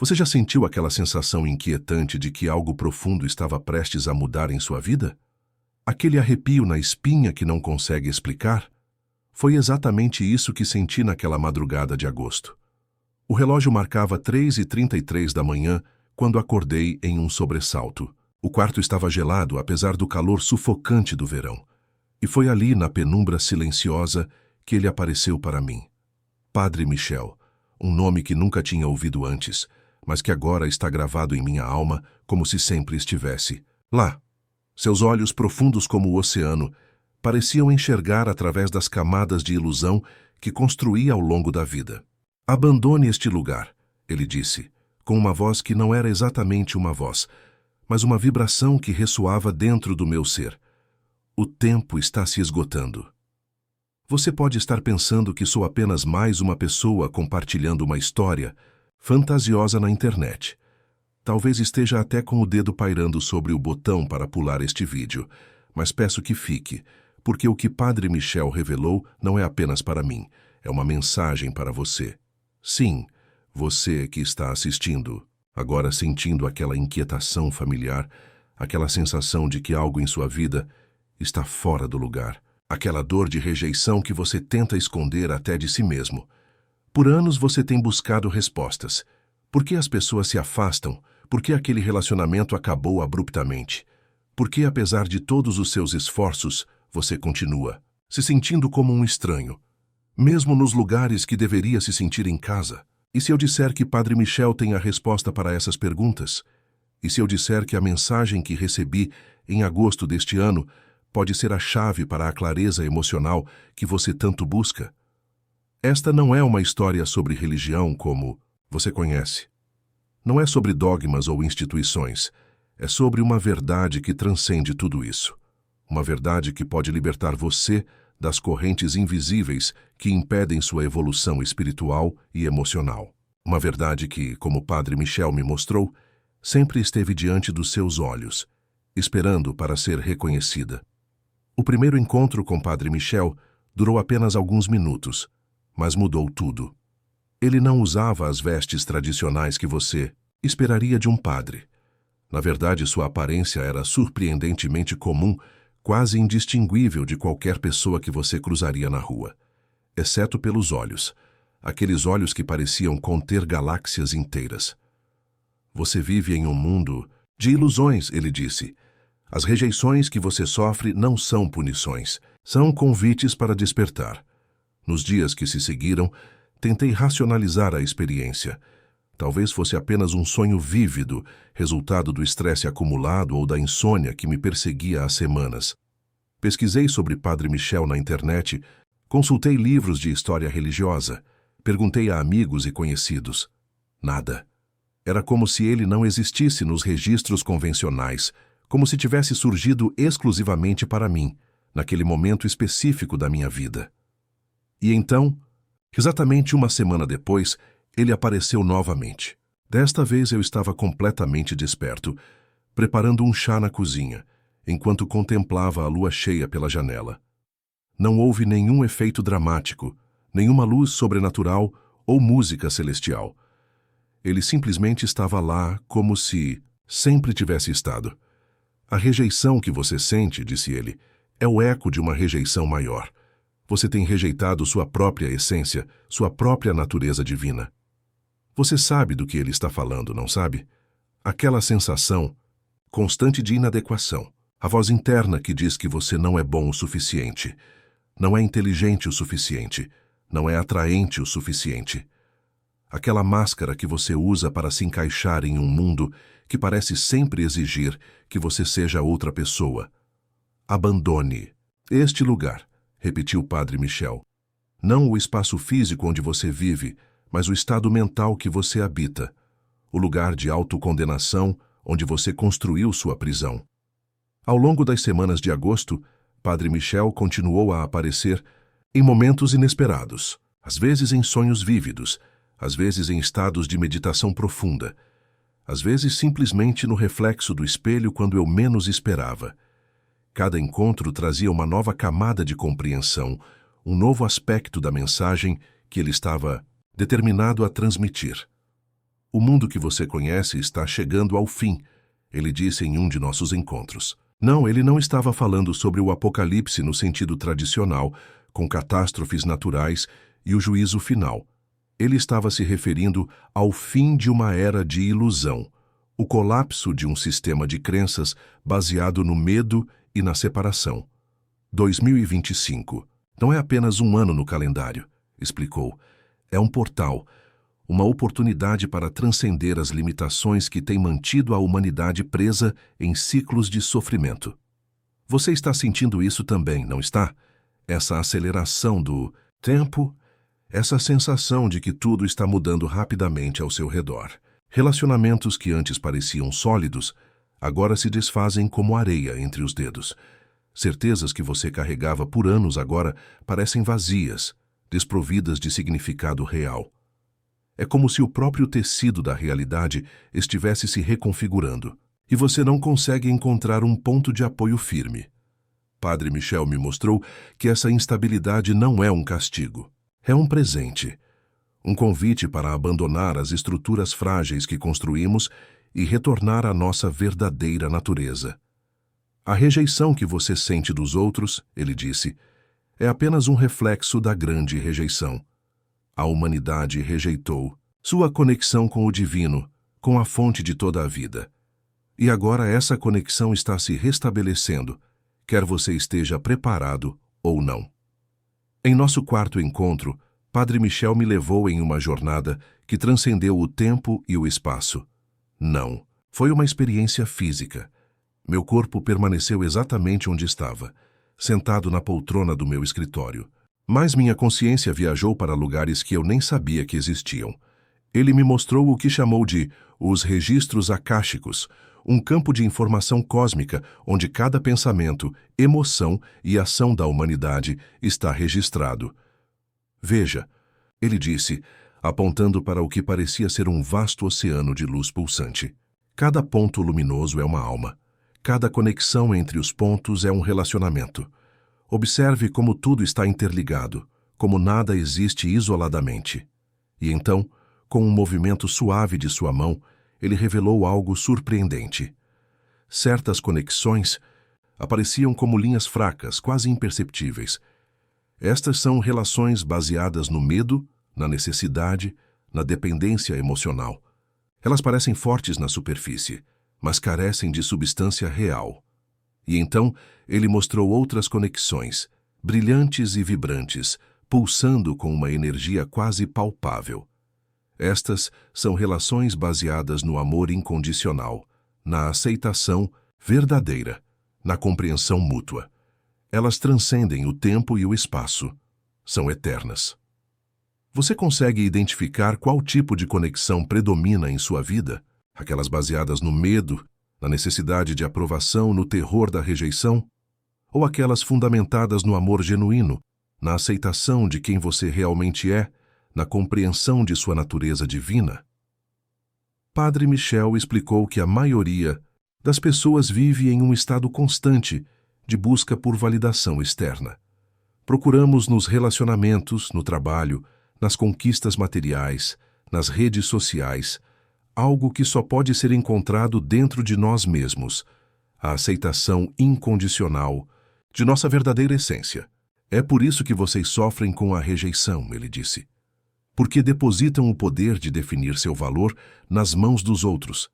Você já sentiu aquela sensação inquietante de que algo profundo estava prestes a mudar em sua vida? Aquele arrepio na espinha que não consegue explicar? Foi exatamente isso que senti naquela madrugada de agosto. O relógio marcava 3h33 da manhã quando acordei em um sobressalto. O quarto estava gelado, apesar do calor sufocante do verão. E foi ali, na penumbra silenciosa, que ele apareceu para mim. Padre Michel, um nome que nunca tinha ouvido antes, mas que agora está gravado em minha alma como se sempre estivesse. Lá, seus olhos profundos como o oceano pareciam enxergar através das camadas de ilusão que construí ao longo da vida. Abandone este lugar, ele disse, com uma voz que não era exatamente uma voz, mas uma vibração que ressoava dentro do meu ser. O tempo está se esgotando. Você pode estar pensando que sou apenas mais uma pessoa compartilhando uma história fantasiosa na internet. Talvez esteja até com o dedo pairando sobre o botão para pular este vídeo, mas peço que fique, porque o que Padre Michel revelou não é apenas para mim, é uma mensagem para você. Sim, você que está assistindo, agora sentindo aquela inquietação familiar, aquela sensação de que algo em sua vida está fora do lugar, aquela dor de rejeição que você tenta esconder até de si mesmo. Por anos você tem buscado respostas. Por que as pessoas se afastam? Por que aquele relacionamento acabou abruptamente? Por que, apesar de todos os seus esforços, você continua se sentindo como um estranho, mesmo nos lugares que deveria se sentir em casa? E se eu disser que Padre Michel tem a resposta para essas perguntas? E se eu disser que a mensagem que recebi em agosto deste ano pode ser a chave para a clareza emocional que você tanto busca? Esta não é uma história sobre religião como você conhece. Não é sobre dogmas ou instituições. É sobre uma verdade que transcende tudo isso. Uma verdade que pode libertar você das correntes invisíveis que impedem sua evolução espiritual e emocional. Uma verdade que, como o Padre Michel me mostrou, sempre esteve diante dos seus olhos, esperando para ser reconhecida. O primeiro encontro com Padre Michel durou apenas alguns minutos, mas mudou tudo. Ele não usava as vestes tradicionais que você esperaria de um padre. Na verdade, sua aparência era surpreendentemente comum, quase indistinguível de qualquer pessoa que você cruzaria na rua, exceto pelos olhos, aqueles olhos que pareciam conter galáxias inteiras. Você vive em um mundo de ilusões, ele disse. As rejeições que você sofre não são punições, são convites para despertar. Nos dias que se seguiram, tentei racionalizar a experiência. Talvez fosse apenas um sonho vívido, resultado do estresse acumulado ou da insônia que me perseguia há semanas. Pesquisei sobre Padre Michel na internet, consultei livros de história religiosa, perguntei a amigos e conhecidos. Nada. Era como se ele não existisse nos registros convencionais, como se tivesse surgido exclusivamente para mim, naquele momento específico da minha vida. E então, exatamente uma semana depois, ele apareceu novamente. Desta vez eu estava completamente desperto, preparando um chá na cozinha, enquanto contemplava a lua cheia pela janela. Não houve nenhum efeito dramático, nenhuma luz sobrenatural ou música celestial. Ele simplesmente estava lá como se sempre tivesse estado. A rejeição que você sente, disse ele, é o eco de uma rejeição maior. Você tem rejeitado sua própria essência, sua própria natureza divina. Você sabe do que ele está falando, não sabe? Aquela sensação constante de inadequação. A voz interna que diz que você não é bom o suficiente, não é inteligente o suficiente, não é atraente o suficiente. Aquela máscara que você usa para se encaixar em um mundo que parece sempre exigir que você seja outra pessoa. Abandone este lugar, repetiu o Padre Michel. Não o espaço físico onde você vive, mas o estado mental que você habita, o lugar de autocondenação onde você construiu sua prisão. Ao longo das semanas de agosto, Padre Michel continuou a aparecer em momentos inesperados, às vezes em sonhos vívidos, às vezes em estados de meditação profunda, às vezes simplesmente no reflexo do espelho quando eu menos esperava. Cada encontro trazia uma nova camada de compreensão, um novo aspecto da mensagem que ele estava determinado a transmitir. O mundo que você conhece está chegando ao fim, ele disse em um de nossos encontros. Não, ele não estava falando sobre o apocalipse no sentido tradicional, com catástrofes naturais e o juízo final. Ele estava se referindo ao fim de uma era de ilusão, o colapso de um sistema de crenças baseado no medo e na separação. 2025 não é apenas um ano no calendário, explicou. É um portal, uma oportunidade para transcender as limitações que têm mantido a humanidade presa em ciclos de sofrimento. Você está sentindo isso também, não está? Essa aceleração do tempo, essa sensação de que tudo está mudando rapidamente ao seu redor. Relacionamentos que antes pareciam sólidos, agora se desfazem como areia entre os dedos. Certezas que você carregava por anos agora parecem vazias, desprovidas de significado real. É como se o próprio tecido da realidade estivesse se reconfigurando, e você não consegue encontrar um ponto de apoio firme. Padre Michel me mostrou que essa instabilidade não é um castigo, é um presente, um convite para abandonar as estruturas frágeis que construímos e retornar à nossa verdadeira natureza. A rejeição que você sente dos outros, ele disse, é apenas um reflexo da grande rejeição. A humanidade rejeitou sua conexão com o divino, com a fonte de toda a vida. E agora essa conexão está se restabelecendo, quer você esteja preparado ou não. Em nosso quarto encontro, Padre Michel me levou em uma jornada que transcendeu o tempo e o espaço. Não, foi uma experiência física. Meu corpo permaneceu exatamente onde estava, sentado na poltrona do meu escritório. Mas minha consciência viajou para lugares que eu nem sabia que existiam. Ele me mostrou o que chamou de os registros akáshicos, um campo de informação cósmica onde cada pensamento, emoção e ação da humanidade está registrado. Veja, ele disse, apontando para o que parecia ser um vasto oceano de luz pulsante. Cada ponto luminoso é uma alma. Cada conexão entre os pontos é um relacionamento. Observe como tudo está interligado, como nada existe isoladamente. E então, com um movimento suave de sua mão, ele revelou algo surpreendente. Certas conexões apareciam como linhas fracas, quase imperceptíveis. Estas são relações baseadas no medo, na necessidade, na dependência emocional. Elas parecem fortes na superfície, mas carecem de substância real. E então ele mostrou outras conexões, brilhantes e vibrantes, pulsando com uma energia quase palpável. Estas são relações baseadas no amor incondicional, na aceitação verdadeira, na compreensão mútua. Elas transcendem o tempo e o espaço. São eternas. Você consegue identificar qual tipo de conexão predomina em sua vida? Aquelas baseadas no medo, na necessidade de aprovação, no terror da rejeição? Ou aquelas fundamentadas no amor genuíno, na aceitação de quem você realmente é, na compreensão de sua natureza divina? Padre Michel explicou que a maioria das pessoas vive em um estado constante de busca por validação externa. Procuramos nos relacionamentos, no trabalho, nas conquistas materiais, nas redes sociais, algo que só pode ser encontrado dentro de nós mesmos, a aceitação incondicional de nossa verdadeira essência. É por isso que vocês sofrem com a rejeição, ele disse. Porque depositam o poder de definir seu valor nas mãos dos outros.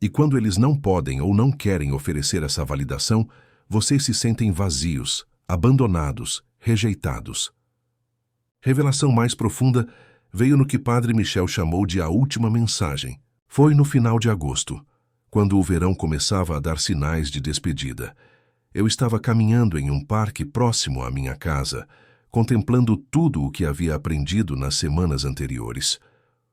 E quando eles não podem ou não querem oferecer essa validação, vocês se sentem vazios, abandonados, rejeitados. Revelação mais profunda veio no que Padre Michel chamou de a última mensagem. Foi no final de agosto, quando o verão começava a dar sinais de despedida. Eu estava caminhando em um parque próximo à minha casa, contemplando tudo o que havia aprendido nas semanas anteriores.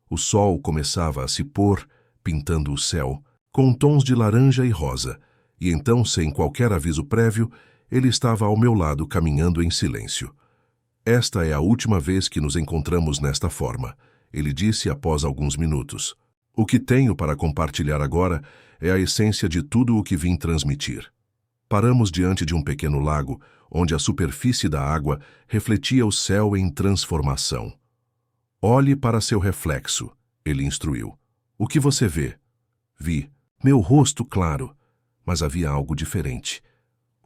O sol começava a se pôr, pintando o céu, com tons de laranja e rosa, e então, sem qualquer aviso prévio, ele estava ao meu lado caminhando em silêncio. Esta é a última vez que nos encontramos nesta forma, ele disse após alguns minutos. O que tenho para compartilhar agora é a essência de tudo o que vim transmitir. Paramos diante de um pequeno lago, onde a superfície da água refletia o céu em transformação. Olhe para seu reflexo, ele instruiu. O que você vê? Vi meu rosto claro, mas havia algo diferente.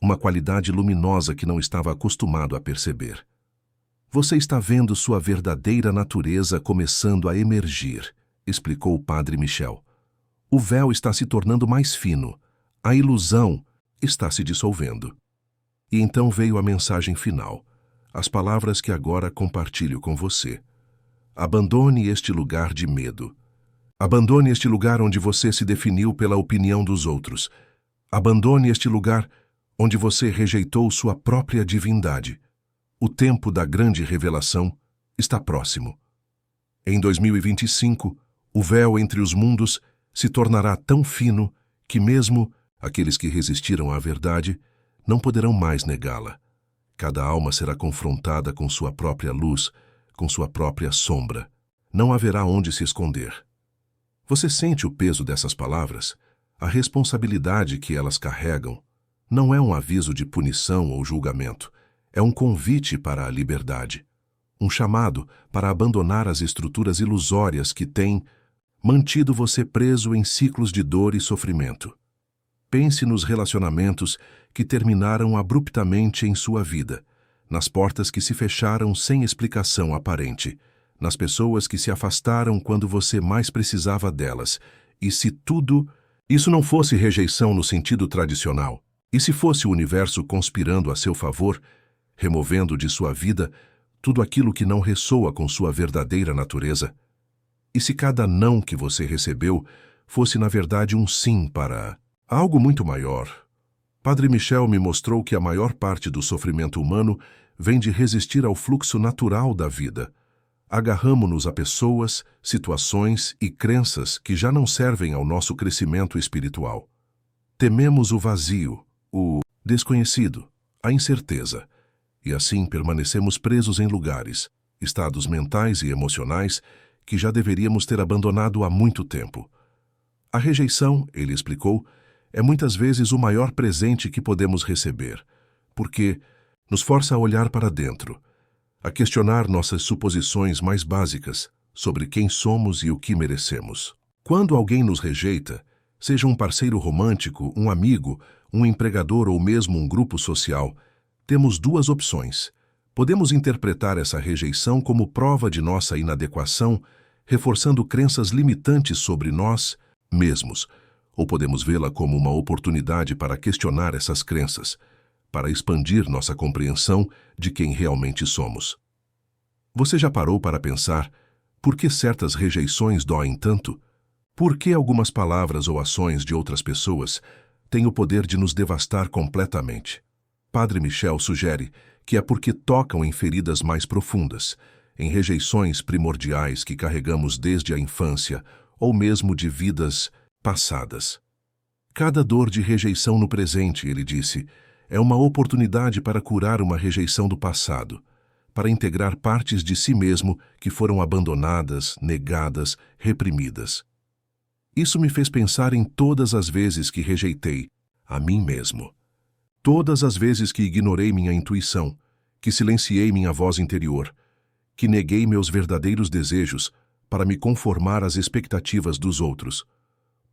Uma qualidade luminosa que não estava acostumado a perceber. Você está vendo sua verdadeira natureza começando a emergir, explicou o Padre Michel. O véu está se tornando mais fino. A ilusão está se dissolvendo. E então veio a mensagem final, as palavras que agora compartilho com você. Abandone este lugar de medo. Abandone este lugar onde você se definiu pela opinião dos outros. Abandone este lugar onde você rejeitou sua própria divindade. O tempo da grande revelação está próximo. Em 2025, o véu entre os mundos se tornará tão fino que mesmo aqueles que resistiram à verdade não poderão mais negá-la. Cada alma será confrontada com sua própria luz, com sua própria sombra. Não haverá onde se esconder. Você sente o peso dessas palavras? A responsabilidade que elas carregam não é um aviso de punição ou julgamento. É um convite para a liberdade. Um chamado para abandonar as estruturas ilusórias que têm mantido você preso em ciclos de dor e sofrimento. Pense nos relacionamentos que terminaram abruptamente em sua vida, nas portas que se fecharam sem explicação aparente, nas pessoas que se afastaram quando você mais precisava delas. E se tudo isso não fosse rejeição no sentido tradicional, e se fosse o universo conspirando a seu favor, removendo de sua vida tudo aquilo que não ressoa com sua verdadeira natureza? E se cada não que você recebeu fosse na verdade um sim para algo muito maior? Padre Michel me mostrou que a maior parte do sofrimento humano vem de resistir ao fluxo natural da vida. Agarramo-nos a pessoas, situações e crenças que já não servem ao nosso crescimento espiritual. Tememos o vazio, o desconhecido, a incerteza, e assim permanecemos presos em lugares, estados mentais e emocionais que já deveríamos ter abandonado há muito tempo. A rejeição, ele explicou, é muitas vezes o maior presente que podemos receber, porque nos força a olhar para dentro, a questionar nossas suposições mais básicas sobre quem somos e o que merecemos. Quando alguém nos rejeita, seja um parceiro romântico, um amigo, um empregador ou mesmo um grupo social, temos duas opções. Podemos interpretar essa rejeição como prova de nossa inadequação, reforçando crenças limitantes sobre nós mesmos, ou podemos vê-la como uma oportunidade para questionar essas crenças, para expandir nossa compreensão de quem realmente somos. Você já parou para pensar por que certas rejeições doem tanto? Por que algumas palavras ou ações de outras pessoas têm o poder de nos devastar completamente? Padre Michel sugere que é porque tocam em feridas mais profundas, em rejeições primordiais que carregamos desde a infância ou mesmo de vidas passadas. Cada dor de rejeição no presente, ele disse, é uma oportunidade para curar uma rejeição do passado, para integrar partes de si mesmo que foram abandonadas, negadas, reprimidas. Isso me fez pensar em todas as vezes que rejeitei a mim mesmo. Todas as vezes que ignorei minha intuição, que silenciei minha voz interior, que neguei meus verdadeiros desejos para me conformar às expectativas dos outros.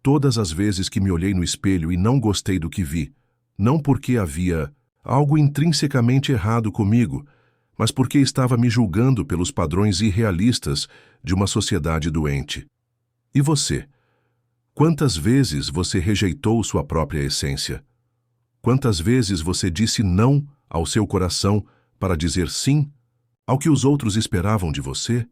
Todas as vezes que me olhei no espelho e não gostei do que vi, não porque havia algo intrinsecamente errado comigo, mas porque estava me julgando pelos padrões irrealistas de uma sociedade doente. E você? Quantas vezes você rejeitou sua própria essência? Quantas vezes você disse não ao seu coração para dizer sim ao que os outros esperavam de você?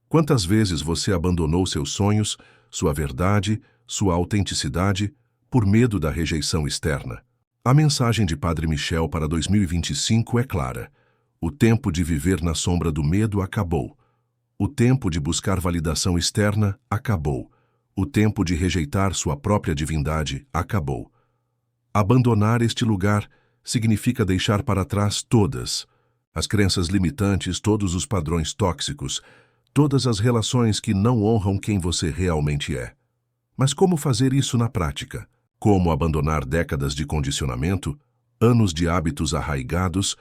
Quantas vezes você abandonou seus sonhos, sua verdade, sua autenticidade, por medo da rejeição externa? A mensagem de Padre Michel para 2025 é clara. O tempo de viver na sombra do medo acabou. O tempo de buscar validação externa acabou. O tempo de rejeitar sua própria divindade acabou. Abandonar este lugar significa deixar para trás todas as crenças limitantes, todos os padrões tóxicos, todas as relações que não honram quem você realmente é. Mas como fazer isso na prática? Como abandonar décadas de condicionamento, anos de hábitos arraigados,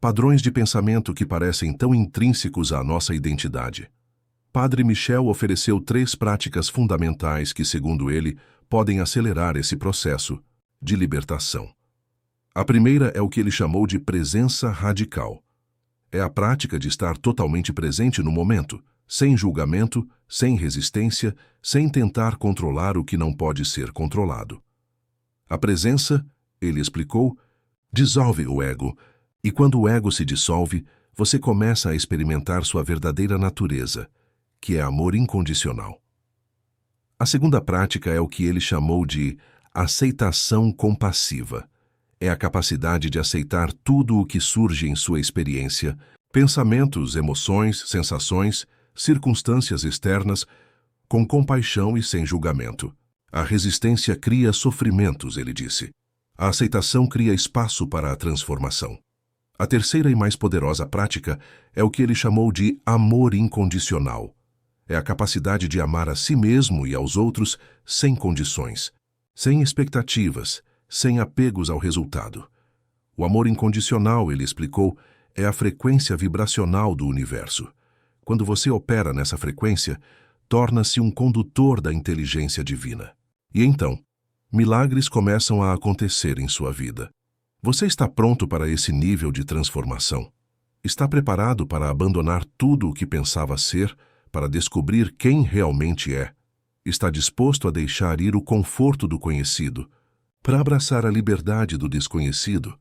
padrões de pensamento que parecem tão intrínsecos à nossa identidade? Padre Michel ofereceu 3 práticas fundamentais que, segundo ele, podem acelerar esse processo de libertação. A primeira é o que ele chamou de presença radical. É a prática de estar totalmente presente no momento, sem julgamento, sem resistência, sem tentar controlar o que não pode ser controlado. A presença, ele explicou, dissolve o ego, e quando o ego se dissolve, você começa a experimentar sua verdadeira natureza, que é amor incondicional. A segunda prática é o que ele chamou de aceitação compassiva. É a capacidade de aceitar tudo o que surge em sua experiência, pensamentos, emoções, sensações, circunstâncias externas, com compaixão e sem julgamento. A resistência cria sofrimentos, ele disse. A aceitação cria espaço para a transformação. A terceira e mais poderosa prática é o que ele chamou de amor incondicional. É a capacidade de amar a si mesmo e aos outros sem condições, sem expectativas, sem apegos ao resultado. O amor incondicional, ele explicou, é a frequência vibracional do universo. Quando você opera nessa frequência, torna-se um condutor da inteligência divina. E então, milagres começam a acontecer em sua vida. Você está pronto para esse nível de transformação? Está preparado para abandonar tudo o que pensava ser, para descobrir quem realmente é? Está disposto a deixar ir o conforto do conhecido, para abraçar a liberdade do desconhecido?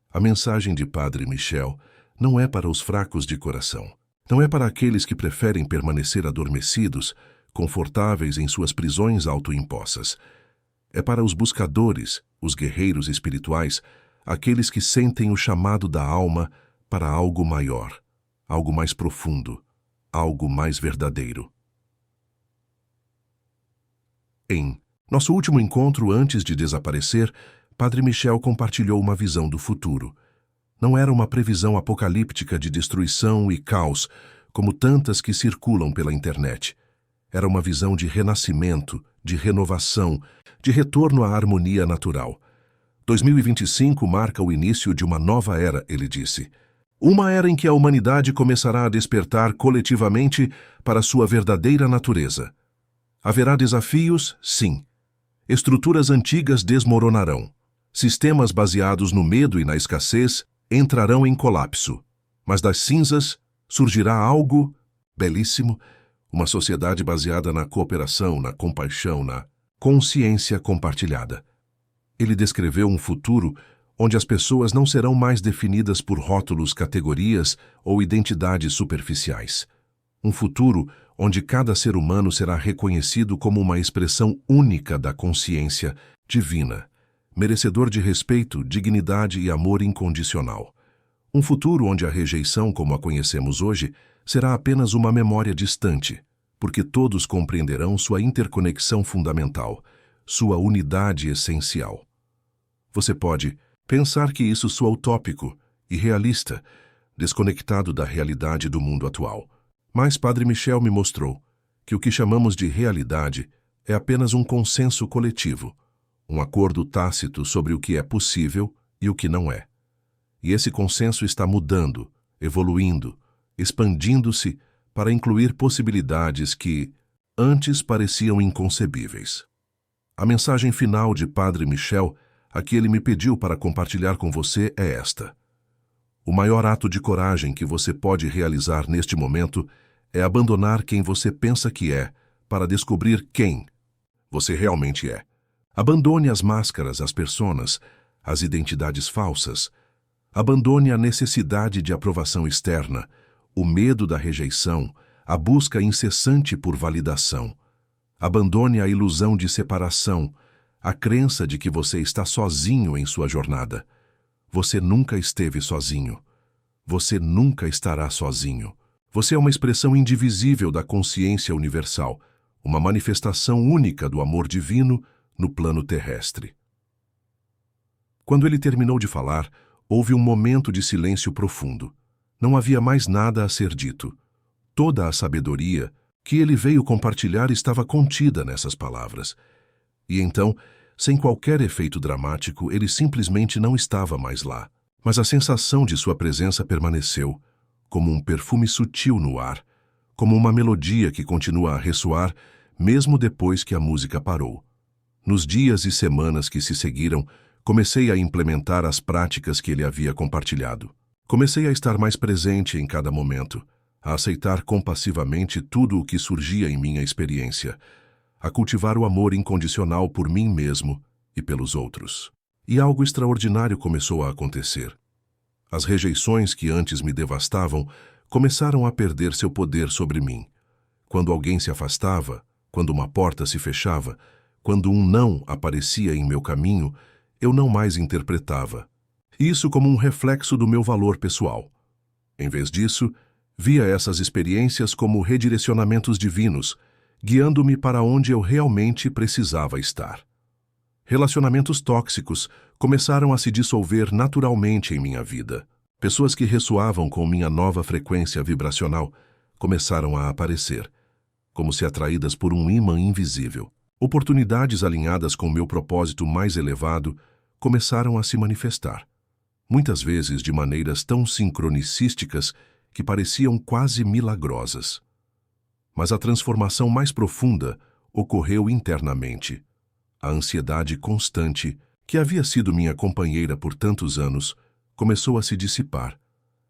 A mensagem de Padre Michel não é para os fracos de coração. Não é para aqueles que preferem permanecer adormecidos, confortáveis em suas prisões autoimpostas. É para os buscadores, os guerreiros espirituais, aqueles que sentem o chamado da alma para algo maior, algo mais profundo, algo mais verdadeiro. Em nosso último encontro antes de desaparecer, Padre Michel compartilhou uma visão do futuro. Não era uma previsão apocalíptica de destruição e caos, como tantas que circulam pela internet. Era uma visão de renascimento, de renovação, de retorno à harmonia natural. 2025 marca o início de uma nova era, ele disse. Uma era em que a humanidade começará a despertar coletivamente para sua verdadeira natureza. Haverá desafios? Sim. Estruturas antigas desmoronarão. Sistemas baseados no medo e na escassez entrarão em colapso. Mas das cinzas surgirá algo belíssimo, uma sociedade baseada na cooperação, na compaixão, na consciência compartilhada. Ele descreveu um futuro onde as pessoas não serão mais definidas por rótulos, categorias ou identidades superficiais. Um futuro onde cada ser humano será reconhecido como uma expressão única da consciência divina, merecedor de respeito, dignidade e amor incondicional. Um futuro onde a rejeição, como a conhecemos hoje, será apenas uma memória distante, porque todos compreenderão sua interconexão fundamental, sua unidade essencial. Você pode pensar que isso soa utópico, irrealista, desconectado da realidade do mundo atual. Mas Padre Michel me mostrou que o que chamamos de realidade é apenas um consenso coletivo, um acordo tácito sobre o que é possível e o que não é. E esse consenso está mudando, evoluindo, expandindo-se para incluir possibilidades que antes pareciam inconcebíveis. A mensagem final de Padre Michel, a que ele me pediu para compartilhar com você, é esta. O maior ato de coragem que você pode realizar neste momento é abandonar quem você pensa que é para descobrir quem você realmente é. Abandone as máscaras, as personas, as identidades falsas. Abandone a necessidade de aprovação externa, o medo da rejeição, a busca incessante por validação. Abandone a ilusão de separação, a crença de que você está sozinho em sua jornada. Você nunca esteve sozinho. Você nunca estará sozinho. Você é uma expressão indivisível da consciência universal, uma manifestação única do amor divino no plano terrestre. Quando ele terminou de falar, houve um momento de silêncio profundo. Não havia mais nada a ser dito. Toda a sabedoria que ele veio compartilhar estava contida nessas palavras. E então, sem qualquer efeito dramático, ele simplesmente não estava mais lá. Mas a sensação de sua presença permaneceu, como um perfume sutil no ar, como uma melodia que continua a ressoar mesmo depois que a música parou. Nos dias e semanas que se seguiram, comecei a implementar as práticas que ele havia compartilhado. Comecei a estar mais presente em cada momento, a aceitar compassivamente tudo o que surgia em minha experiência, a cultivar o amor incondicional por mim mesmo e pelos outros. E algo extraordinário começou a acontecer. As rejeições que antes me devastavam começaram a perder seu poder sobre mim. Quando alguém se afastava, quando uma porta se fechava, quando um não aparecia em meu caminho, eu não mais interpretava isso como um reflexo do meu valor pessoal. Em vez disso, via essas experiências como redirecionamentos divinos, guiando-me para onde eu realmente precisava estar. Relacionamentos tóxicos começaram a se dissolver naturalmente em minha vida. Pessoas que ressoavam com minha nova frequência vibracional começaram a aparecer, como se atraídas por um ímã invisível. Oportunidades alinhadas com meu propósito mais elevado começaram a se manifestar, muitas vezes de maneiras tão sincronicísticas que pareciam quase milagrosas. Mas a transformação mais profunda ocorreu internamente. A ansiedade constante, que havia sido minha companheira por tantos anos, começou a se dissipar.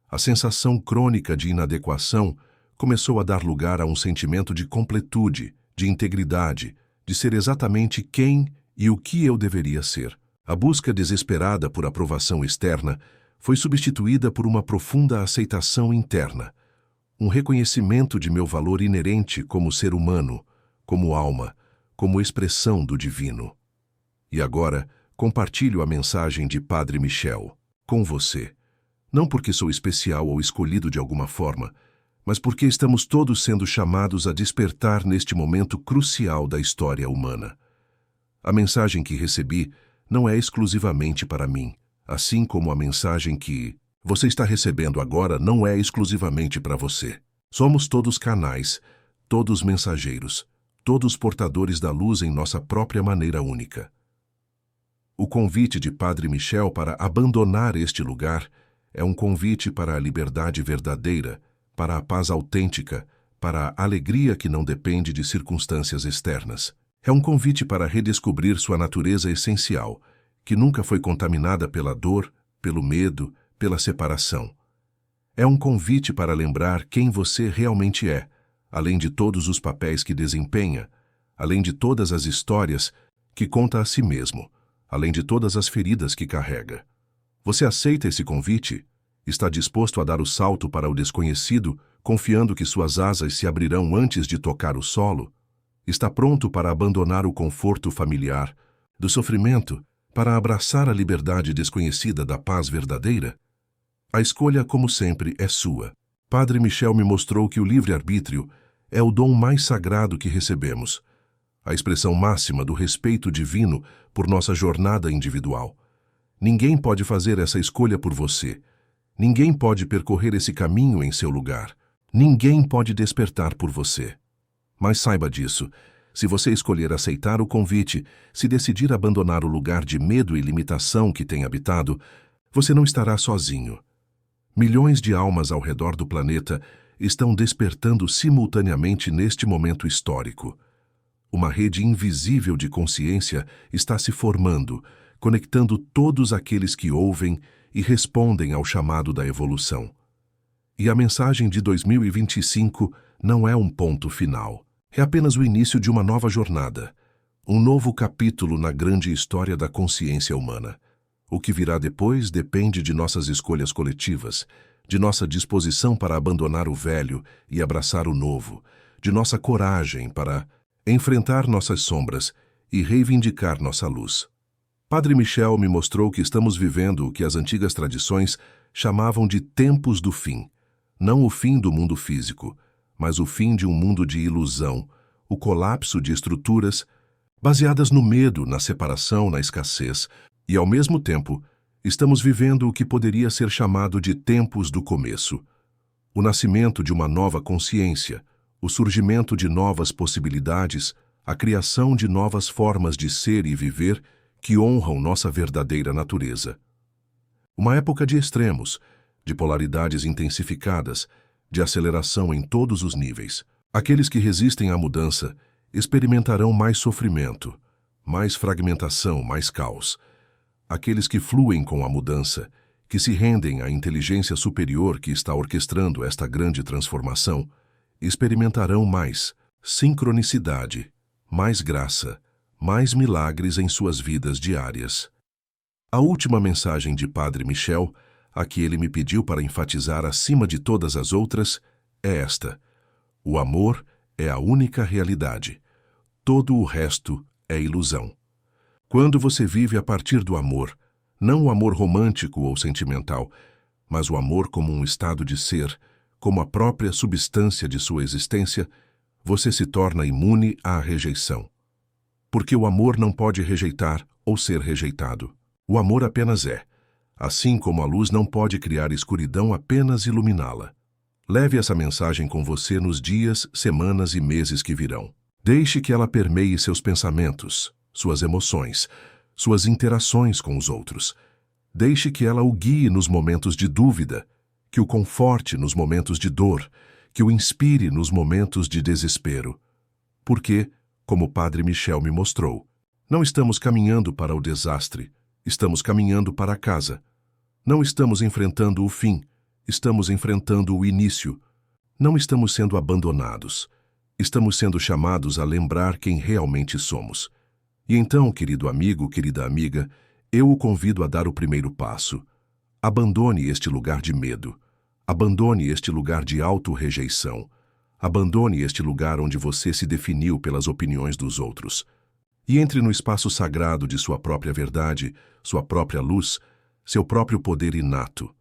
A sensação crônica de inadequação começou a dar lugar a um sentimento de completude, de integridade, de ser exatamente quem e o que eu deveria ser. A busca desesperada por aprovação externa foi substituída por uma profunda aceitação interna, um reconhecimento de meu valor inerente como ser humano, como alma, como expressão do divino. E agora, compartilho a mensagem de Padre Michel com você, não porque sou especial ou escolhido de alguma forma, mas porque estamos todos sendo chamados a despertar neste momento crucial da história humana. A mensagem que recebi não é exclusivamente para mim, assim como a mensagem que você está recebendo agora não é exclusivamente para você. Somos todos canais, todos mensageiros, todos portadores da luz em nossa própria maneira única. O convite de Padre Michel para abandonar este lugar é um convite para a liberdade verdadeira, para a paz autêntica, para a alegria que não depende de circunstâncias externas. É um convite para redescobrir sua natureza essencial, que nunca foi contaminada pela dor, pelo medo, pela separação. É um convite para lembrar quem você realmente é, além de todos os papéis que desempenha, além de todas as histórias que conta a si mesmo, além de todas as feridas que carrega. Você aceita esse convite? Está disposto a dar o salto para o desconhecido, confiando que suas asas se abrirão antes de tocar o solo? Está pronto para abandonar o conforto familiar, do sofrimento, para abraçar a liberdade desconhecida da paz verdadeira? A escolha, como sempre, é sua. Padre Michel me mostrou que o livre-arbítrio é o dom mais sagrado que recebemos, a expressão máxima do respeito divino por nossa jornada individual. Ninguém pode fazer essa escolha por você. Ninguém pode percorrer esse caminho em seu lugar. Ninguém pode despertar por você. Mas saiba disso, se você escolher aceitar o convite, se decidir abandonar o lugar de medo e limitação que tem habitado, você não estará sozinho. Milhões de almas ao redor do planeta estão despertando simultaneamente neste momento histórico. Uma rede invisível de consciência está se formando, conectando todos aqueles que ouvem e respondem ao chamado da evolução. E a mensagem de 2025 não é um ponto final. É apenas o início de uma nova jornada, um novo capítulo na grande história da consciência humana. O que virá depois depende de nossas escolhas coletivas, de nossa disposição para abandonar o velho e abraçar o novo, de nossa coragem para enfrentar nossas sombras e reivindicar nossa luz. Padre Michel me mostrou que estamos vivendo o que as antigas tradições chamavam de tempos do fim. Não o fim do mundo físico, mas o fim de um mundo de ilusão, o colapso de estruturas baseadas no medo, na separação, na escassez, e, ao mesmo tempo, estamos vivendo o que poderia ser chamado de tempos do começo. O nascimento de uma nova consciência, o surgimento de novas possibilidades, a criação de novas formas de ser e viver que honram nossa verdadeira natureza. Uma época de extremos, de polaridades intensificadas, de aceleração em todos os níveis. Aqueles que resistem à mudança experimentarão mais sofrimento, mais fragmentação, mais caos. Aqueles que fluem com a mudança, que se rendem à inteligência superior que está orquestrando esta grande transformação, experimentarão mais sincronicidade, mais graça, mais milagres em suas vidas diárias. A última mensagem de Padre Michel, a que ele me pediu para enfatizar acima de todas as outras, é esta: o amor é a única realidade. Todo o resto é ilusão. Quando você vive a partir do amor, não o amor romântico ou sentimental, mas o amor como um estado de ser, como a própria substância de sua existência, você se torna imune à rejeição. Porque o amor não pode rejeitar ou ser rejeitado. O amor apenas é, assim como a luz não pode criar escuridão, apenas iluminá-la. Leve essa mensagem com você nos dias, semanas e meses que virão. Deixe que ela permeie seus pensamentos, suas emoções, suas interações com os outros. Deixe que ela o guie nos momentos de dúvida, que o conforte nos momentos de dor, que o inspire nos momentos de desespero. Porque, como o Padre Michel me mostrou, não estamos caminhando para o desastre, estamos caminhando para casa. Não estamos enfrentando o fim, estamos enfrentando o início. Não estamos sendo abandonados, estamos sendo chamados a lembrar quem realmente somos. E então, querido amigo, querida amiga, eu o convido a dar o primeiro passo. Abandone este lugar de medo. Abandone este lugar de auto-rejeição. Abandone este lugar onde você se definiu pelas opiniões dos outros. E entre no espaço sagrado de sua própria verdade, sua própria luz, seu próprio poder inato.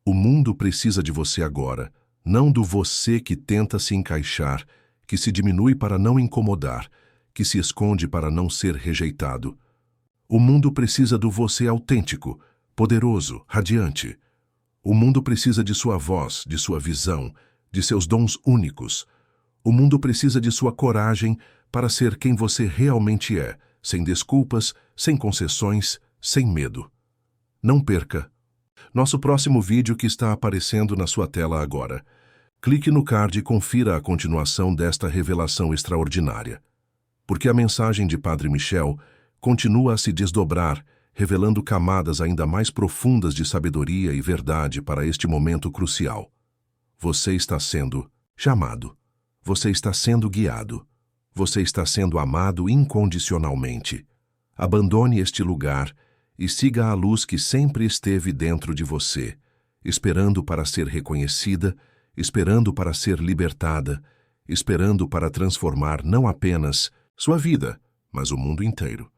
O mundo precisa de você agora, não do você que tenta se encaixar, que se diminui para não incomodar, que se esconde para não ser rejeitado. O mundo precisa do você autêntico, poderoso, radiante. O mundo precisa de sua voz, de sua visão, de seus dons únicos. O mundo precisa de sua coragem para ser quem você realmente é, sem desculpas, sem concessões, sem medo. Não perca nosso próximo vídeo que está aparecendo na sua tela agora. Clique no card e confira a continuação desta revelação extraordinária. Porque a mensagem de Padre Michel continua a se desdobrar, revelando camadas ainda mais profundas de sabedoria e verdade para este momento crucial. Você está sendo chamado. Você está sendo guiado. Você está sendo amado incondicionalmente. Abandone este lugar e siga a luz que sempre esteve dentro de você, esperando para ser reconhecida, esperando para ser libertada, esperando para transformar não apenas sua vida, mas o mundo inteiro.